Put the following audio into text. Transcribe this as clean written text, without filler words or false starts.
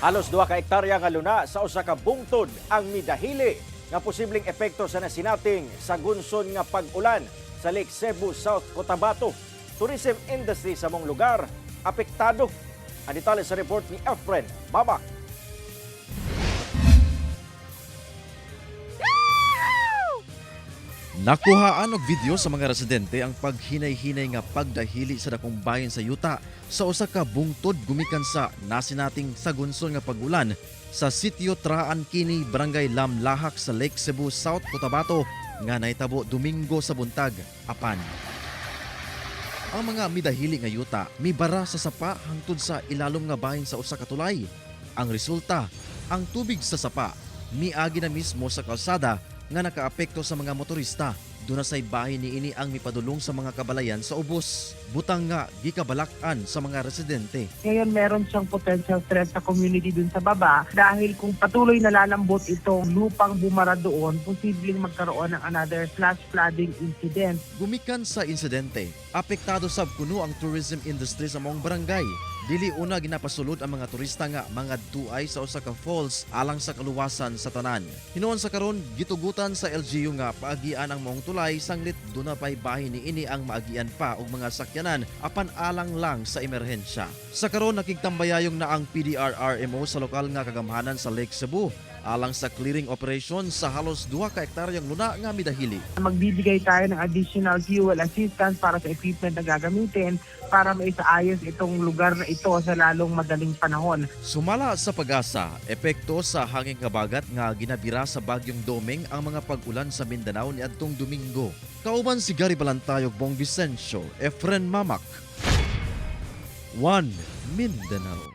Halos 2 ka hektarya nga luna sa usa ka bungtod ang midahili nga posibleng epekto sa nasinating sa gunson nga pag-ulan sa Lake Cebu, South Cotabato. Tourism industry sa mong lugar apektado. Ang detalye sa report ni Efren Babak. Nakuhaan og video sa mga residente ang paghinay-hinay nga pagdahili sa dakong bahin sa yuta sa usa ka bungtod gumikan sa nasinating sagunson nga pag-ulan sa sitio Traan Kini, Barangay Lamlahak sa Lake Cebu, South Cotabato nga nahitabo Domingo sa buntag apan. Ang mga midahili nga yuta mibara sa sapa hangtod sa ilalom nga bahin sa usa ka tulay. Ang resulta, ang tubig sa sapa miagi na mismo sa kalsada nga nakaapekto sa mga motorista. Doon na say bahin ni ini ang mipadulong sa mga kabalayan sa ubos. Butang nga gikabalakan sa mga residente. Ngayon meron siyang potential threat sa community dun sa baba dahil kung patuloy na lalambot itong lupang bumara doon, posibleng magkaroon ng another flash flooding incident. Gumikan sa insidente, apektado sab kuno ang tourism industry sa maong barangay. Dili una ginapasulod ang mga turista nga mga duay sa usa ka falls alang sa kaluwasan sa tanan. Hinuon sa karon gitugutan sa LGU nga paagian ang maong tulay sanglit duna pay bahin ni ini ang maagian pa og mga sakyanan apan alang lang sa emerhensya. Sa karon nakigtambayayong na ang PDRRMO sa lokal nga kagamhanan sa Lake Cebu alang sa clearing operation sa halos 2 ka hektaryang luna nga midahili. Magbibigay tayo ng additional fuel assistance para sa equipment na gagamitin para maisaayos itong lugar na ito sa lalong madaling panahon. Sumala sa pag-asa, epekto sa hanging kabagat nga ginabira sa bagyong Doming ang mga pag-ulan sa Mindanao niadtong Domingo. Kauban si Gary Balantayog, Bong Vicencio, Efren Mamak. 1 Mindanao.